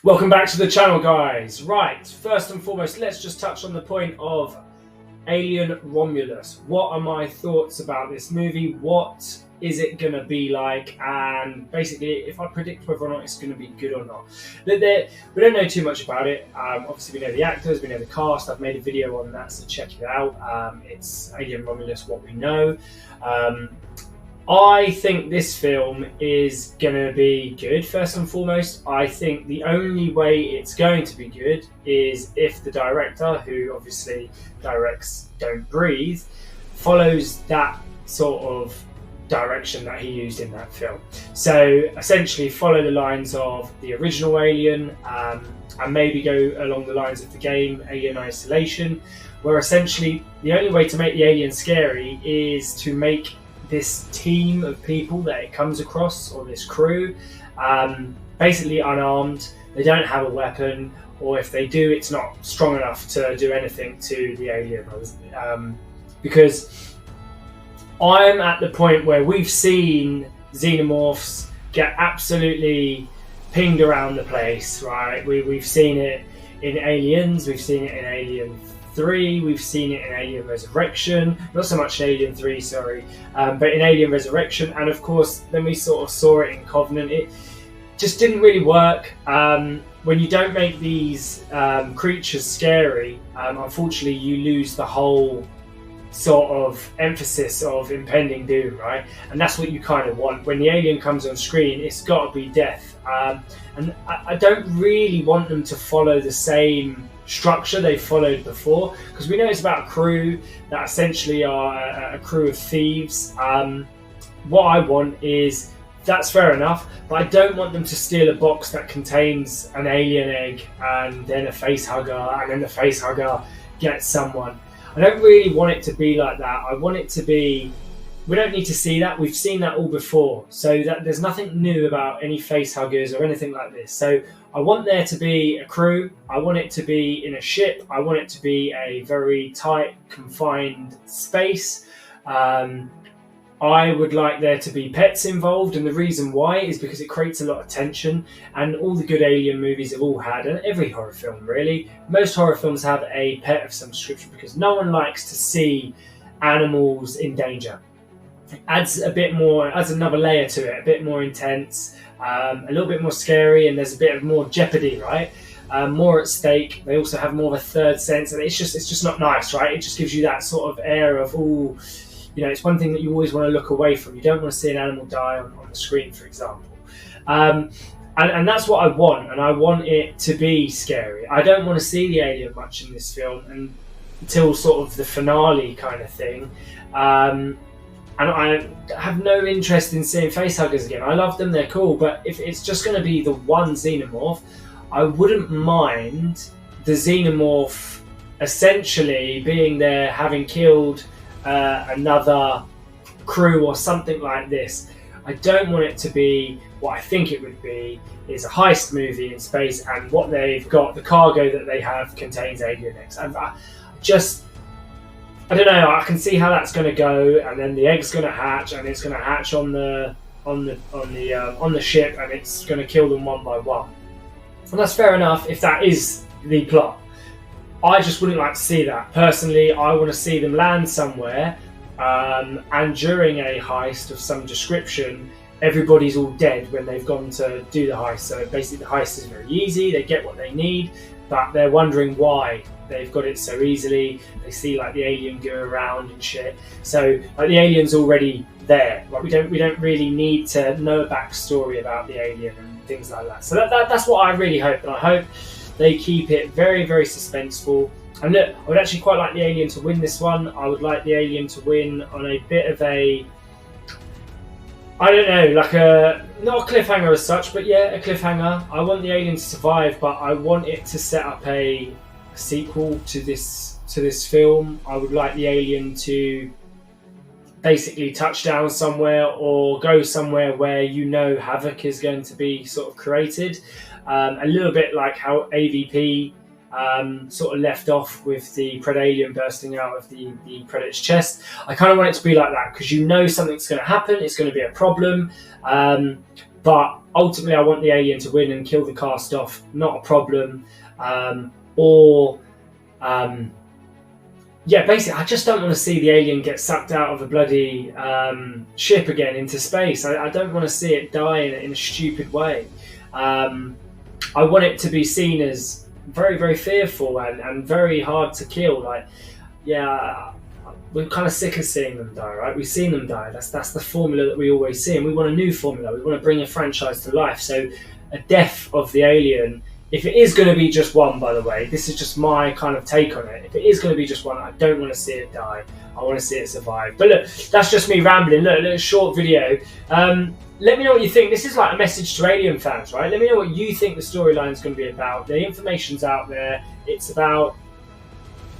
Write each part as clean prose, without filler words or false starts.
Welcome back to the channel, guys. Right, first and foremost, let's just touch on the point of Alien Romulus. What are my thoughts about this movie? What is it going to be like? And basically, if I predict whether or not it's going to be good or not. We don't know too much about it. Obviously, we know the actors, we know the cast. I've made a video on that, so check it out. It's Alien Romulus, what we know. I think this film is going to be good, first and foremost. I think the only way it's going to be good is if the director, who obviously directs Don't Breathe, follows that sort of direction that he used in that film. So essentially follow the lines of the original Alien, and maybe go along the lines of the game Alien Isolation, where essentially the only way to make the alien scary is to make this team of people that it comes across, or this crew, basically unarmed. They don't have a weapon, or if they do, it's not strong enough to do anything to the alien. Because I'm at the point where we've seen xenomorphs get absolutely pinged around the place, right? We've seen it in Aliens, we've seen it in Alien 3, we've seen it in Alien Resurrection, not so much in Alien 3, sorry, but in Alien Resurrection, and of course then we sort of saw it in Covenant. It just didn't really work. When you don't make these creatures scary, unfortunately you lose the whole sort of emphasis of impending doom, right? And that's what you kind of want. When the alien comes on screen, it's got to be death. And I don't really want them to follow the same structure they followed before, because we know it's about a crew that essentially are a crew of thieves. What I want is, that's fair enough, but I don't want them to steal a box that contains an alien egg and then a face hugger, and then the face hugger gets someone. I don't really want it to be like that. I want it to be, we don't need to see that. We've seen that all before. So that there's nothing new about any face huggers or anything like this. So I want there to be a crew. I want it to be in a ship. I want it to be a very tight, confined space. I would like there to be pets involved, and the reason why is because it creates a lot of tension, and all the good alien movies have all had, and every horror film really, most horror films have a pet of some description, because no one likes to see animals in danger. It adds a bit more, adds another layer to it, a bit more intense, a little bit more scary, and there's a bit of more jeopardy, right? More at stake. They also have more of a third sense, and it's just not nice, right? It just gives you that sort of air of, ooh, you know, it's one thing that you always want to look away from. You don't want to see an animal die on the screen, for example. And that's what I want, and I want it to be scary. I don't want to see the alien much in this film until sort of the finale kind of thing. And I have no interest in seeing facehuggers again. I love them, they're cool, but if it's just going to be the one xenomorph, I wouldn't mind the xenomorph essentially being there, having killed another crew or something like this. I don't want it to be what I think it would be, is a heist movie in space, and what they've got, the cargo that they have, contains alien eggs. And I don't know, I can see how that's going to go, and then the egg's going to hatch, and it's going to hatch on the ship, and it's going to kill them one by one. And that's fair enough if that is the plot. I just wouldn't like to see that. Personally, I want to see them land somewhere, and during a heist of some description, everybody's all dead when they've gone to do the heist. So basically the heist is very easy, they get what they need, but they're wondering why they've got it so easily. They see like the alien go around and shit. So like the alien's already there. Like we don't really need to know a backstory about the alien and things like that. So that's what I really hope, and I hope they keep it very, very suspenseful. And look, I would actually quite like the alien to win this one. I would like the alien to win on a bit of a, I don't know, like not a cliffhanger as such, but yeah, a cliffhanger. I want the alien to survive, but I want it to set up a sequel to this film. I would like the alien to basically touch down somewhere, or go somewhere where you know havoc is going to be sort of created. A little bit like how AVP sort of left off with the Predalien bursting out of the Predator's chest. I kind of want it to be like that, because you know something's going to happen, it's going to be a problem, but ultimately I want the alien to win and kill the cast off, not a problem. Yeah, basically, I just don't want to see the alien get sucked out of a bloody ship again into space. I don't want to see it die in a stupid way. I want it to be seen as very, very fearful and very hard to kill. Like, yeah, we're kind of sick of seeing them die, right? We've seen them die. That's the formula that we always see, and we want a new formula. We want to bring a franchise to life. So a death of the alien, if it is going to be just one, by the way, this is just my kind of take on it. If it is going to be just one, I don't want to see it die. I want to see it survive. But look, that's just me rambling. Look, a little short video. Let me know what you think. This is like a message to Alien fans, right? Let me know what you think the storyline is going to be about. The information's out there. It's about,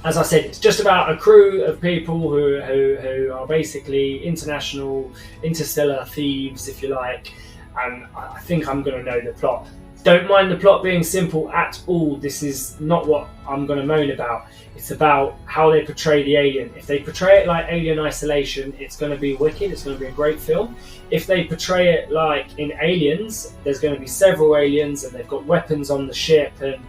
as I said, it's just about a crew of people who are basically international, interstellar thieves, if you like. And I think I'm going to know the plot. Don't mind the plot being simple at all. This is not what I'm going to moan about. It's about how they portray the alien. If they portray it like Alien Isolation, it's going to be wicked. It's going to be a great film. If they portray it like in Aliens, there's going to be several aliens and they've got weapons on the ship, and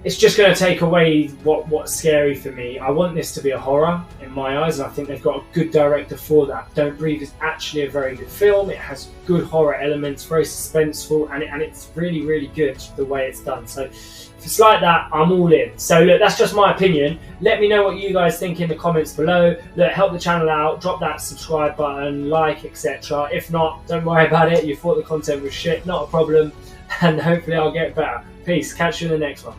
it's just going to take away what's scary for me. I want this to be a horror in my eyes, and I think they've got a good director for that. Don't Breathe is actually a very good film. It has good horror elements, very suspenseful, and it's really, really good the way it's done. So if it's like that, I'm all in. So look, that's just my opinion. Let me know what you guys think in the comments below. Look, help the channel out, drop that subscribe button, like, etc. If not, don't worry about it. You thought the content was shit, not a problem, and hopefully I'll get better. Peace. Catch you in the next one.